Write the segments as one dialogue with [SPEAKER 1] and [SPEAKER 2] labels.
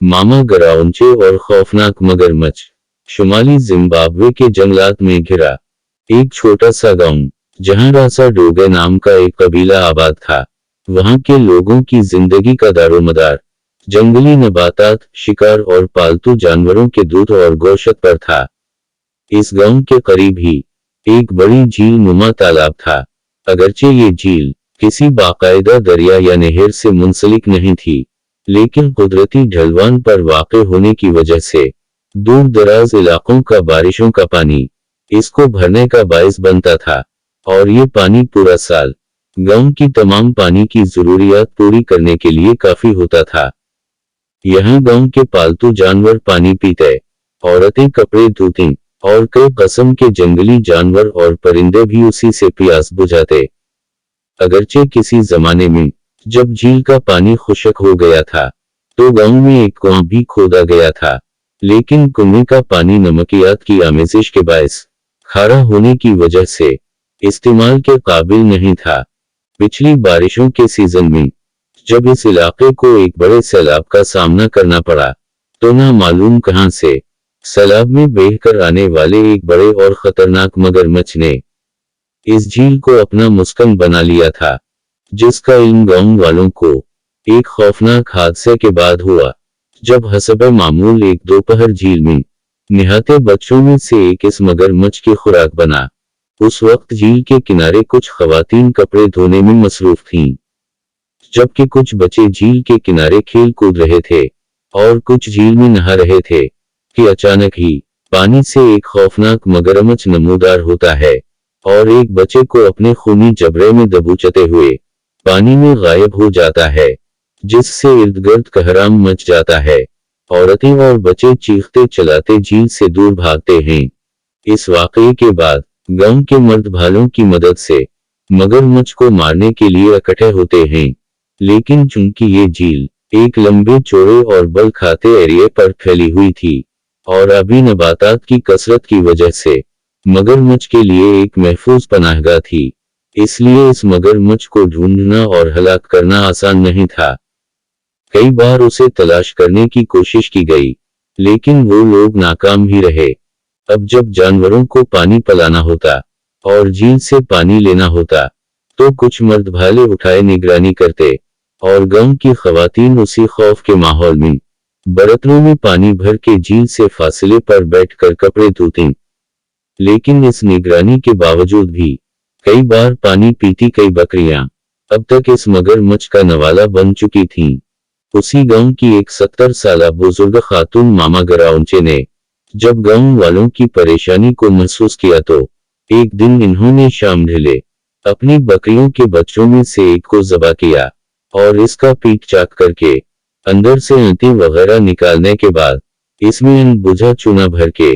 [SPEAKER 1] मामा गराउंचे और खौफनाक मगरमच्छ। शुमाली जिम्बाब्वे के जंगलात में घिरा एक छोटा सा गांव, जहां रासा डोगे नाम का एक कबीला आबाद था। वहां के लोगों की जिंदगी का दारोमदार जंगली नबातात, शिकार और पालतू जानवरों के दूध और गोश्त पर था। इस गांव के करीब ही एक बड़ी झील नुमा तालाब था। अगरचे ये झील किसी बाकायदा दरिया या नहर से मुंसलिक नहीं थी, लेकिन कुदरती ढलवान पर वाक़े होने की वजह से दूर दराज इलाकों का बारिशों का पानी इसको भरने का बायस बनता था। और ये पानी पूरा साल गांव की तमाम पानी की जरूरियात पूरी करने के लिए काफी होता था। यहाँ गांव के पालतू जानवर पानी पीते, औरतें कपड़े धोती और कई किस्म के जंगली जानवर और परिंदे भी उसी से प्यास बुझाते। अगरचे किसी जमाने में जब झील का पानी खुश्क हो गया था, तो गांव में एक कुआं भी खोदा गया था, लेकिन कुएं का पानी नमकियात की आमेजिश के बायस खारा होने की वजह से इस्तेमाल के काबिल नहीं था। पिछली बारिशों के सीजन में जब इस इलाके को एक बड़े सैलाब का सामना करना पड़ा, तो ना मालूम कहां से सैलाब में बहकर आने वाले एक बड़े और खतरनाक मगरमच्छ ने इस झील को अपना मुस्कन बना लिया था, जिसका इल्म गांव वालों को एक खौफनाक हादसे के बाद हुआ, जब हसबे मामूल एक दोपहर झील में निहाते बच्चों में से एक इस मगरमच्छ की खुराक बना। उस वक्त झील के किनारे कुछ खवातीन कपड़े धोने में मसरूफ थीं, जबकि कुछ बच्चे झील के किनारे खेल कूद रहे थे और कुछ झील में नहा रहे थे कि अचानक ही पानी से एक खौफनाक मगरमच्छ नमूदार होता है और एक बच्चे को अपने खूनी जबड़े में दबोचते हुए पानी में गायब हो जाता है, जिससे इर्द गिर्द कहराम मच जाता है। औरतें और बच्चे चीखते चलाते झील से दूर भागते हैं। इस वाकये के बाद गांव के मर्द भालों की मदद से मगरमच्छ को मारने के लिए इकट्ठे होते हैं, लेकिन चूंकि ये झील एक लंबे चौड़े और बल खाते एरिया पर फैली हुई थी और अभी नबातात की कसरत की वजह से मगरमच्छ के लिए एक महफूज पनाहगाह थी, इसलिए इस मगरमच्छ को ढूंढना और हलाक करना आसान नहीं था। कई बार उसे तलाश करने की कोशिश की गई, लेकिन वो लोग नाकाम ही रहे। अब जब जानवरों को पानी पिलाना होता और झील से पानी लेना होता, तो कुछ मर्द भाले उठाए निगरानी करते और गांव की खवातीन उसी खौफ के माहौल में बर्तनों में पानी भर के झील से फासले पर बैठकर कपड़े धोती। लेकिन इस निगरानी के बावजूद भी कई बार पानी पीती कई बकरियां अब तक इस मगरमच्छ का नवाला बन चुकी थीं। उसी गांव की एक 70 साला बुजुर्ग खातून मामा गराउंचे ने जब गांव वालों की परेशानी को महसूस किया, तो एक दिन इन्होंने शाम ढिले अपनी बकरियों के बच्चों में से एक को ज़बह किया और इसका पीठ चाक करके अंदर से अंतें वगैरह निकालने के बाद इसमें अनबुझा चूना भर के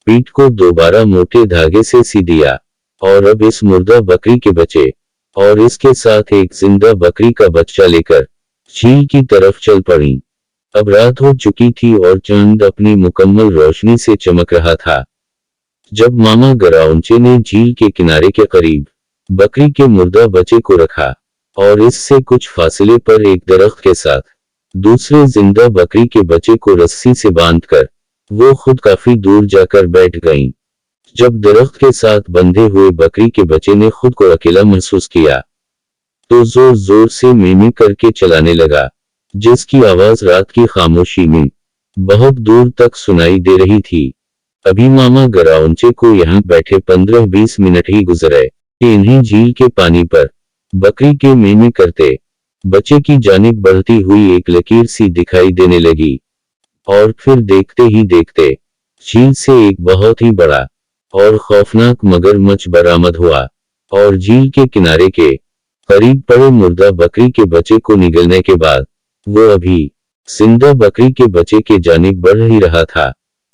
[SPEAKER 1] पीठ को दोबारा मोटे धागे से सी दिया और अब इस मुर्दा बकरी के बच्चे और इसके साथ एक जिंदा बकरी का बच्चा लेकर झील की तरफ चल पड़ी। अब रात हो चुकी थी और चांद अपनी मुकम्मल रोशनी से चमक रहा था। जब मामा गराउंचे ने झील के किनारे के करीब बकरी के मुर्दा बच्चे को रखा और इससे कुछ फासले पर एक दरख्त के साथ दूसरे जिंदा बकरी के बच्चे को रस्सी से बांधकर वो खुद काफी दूर जाकर बैठ गईं। जब दरख्त के साथ बंधे हुए बकरी के बच्चे ने खुद को अकेला महसूस किया, तो जोर जोर से मीमी करके चलाने लगा, जिसकी आवाज रात की खामोशी में बहुत दूर तक सुनाई दे रही थी। अभी मामा गराउंचे को यहाँ बैठे 15-20 मिनट ही गुजरे कि इन्हीं झील के पानी पर बकरी के मीमी करते बच्चे की जानिब बढ़ती हुई एक लकीर सी दिखाई देने लगी और फिर देखते ही देखते झील से एक बहुत ही बड़ा और खौफनाक मगरमच्छ बरामद हुआ और झील के किनारे के करीब पड़े मुर्दा बकरी के बच्चे को निगलने के बाद वो अभी जिंदा बकरी के बच्चे के जानिब बढ़ ही रहा था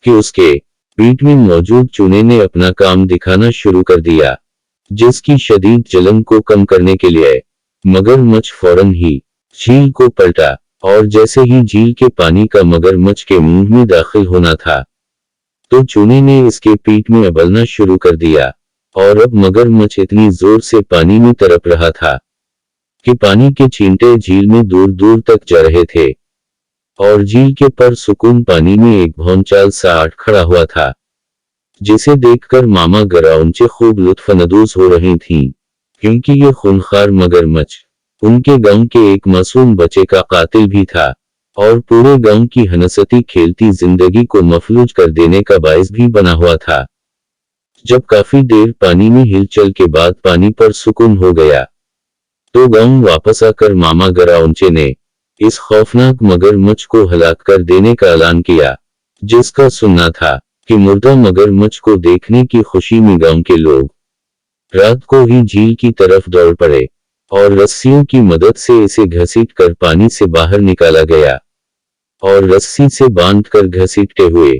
[SPEAKER 1] कि उसके पीठ में मौजूद चूने ने अपना काम दिखाना शुरू कर दिया, जिसकी शदीद जलन को कम करने के लिए मगरमच्छ फौरन ही झील को पलटा और जैसे ही झील के पानी का मगरमच्छ के मुंह में दाखिल होना था, तो चूने ने इसके पीठ में उबलना शुरू कर दिया और अब मगरमच्छ इतनी जोर से पानी में तड़प रहा था कि पानी के छींटे झील में दूर दूर तक जा रहे थे और झील के पर सुकून पानी में एक भौंचाल सा आठ खड़ा हुआ था, जिसे देखकर मामा गराउंचे खूब लुत्फानंदोज हो रही थीं, क्योंकि ये खूंखार मगरमच्छ उनके गांव के एक मासूम बच्चे का कातिल भी था और पूरे गांव की हंसती खेलती जिंदगी को मफलूज कर देने का बाइस भी बना हुआ था। जब काफी देर पानी में हिलचल के बाद पानी पर सुकून हो गया, तो गांव वापस आकर मामा गराउंचे ने इस खौफनाक मगरमच्छ को हलाक कर देने का ऐलान किया, जिसका सुनना था कि मुर्दा मगरमच्छ को देखने की खुशी में गांव के लोग रात को ही झील की तरफ दौड़ पड़े और रस्सियों की मदद से इसे घसीट कर पानी से बाहर निकाला गया और रस्सी से बांधकर घसीटते हुए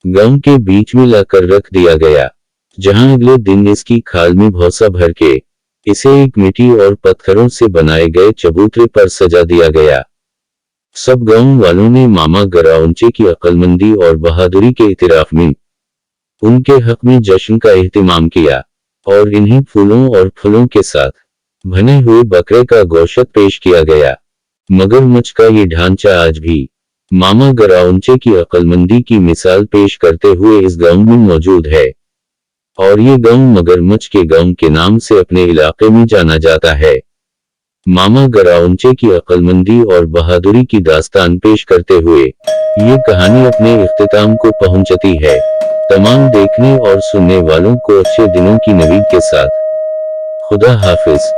[SPEAKER 1] गांव के बीच में लाकर रख दिया गया, जहां अगले दिन इसकी खाल में भौसा भर के इसे एक मिट्टी और पत्थरों से बनाए गए चबूतरे पर सजा दिया गया। सब गांव वालों ने मामा गराउंचे की अक्लमंदी और बहादुरी के इतिराफ में उनके हक में जश्न का एहतिमाम किया और इन्हीं फूलों और फलों के साथ भने हुए बकरे का गोश्त पेश किया गया। मगरमच्छ का ये ढांचा आज भी मामा गराउंचे की अक्लमंदी की मिसाल पेश करते हुए इस गांव में मौजूद है और ये गांव मगरमच्छ के गांव के नाम से अपने इलाके में जाना जाता है। मामा गराउंचे की अक्लमंदी और बहादुरी की दास्तान पेश करते हुए ये कहानी अपने इख्तिताम को पहुंचती है। तमाम देखने और सुनने वालों को अच्छे दिनों की नवीद के साथ खुदा हाफिज।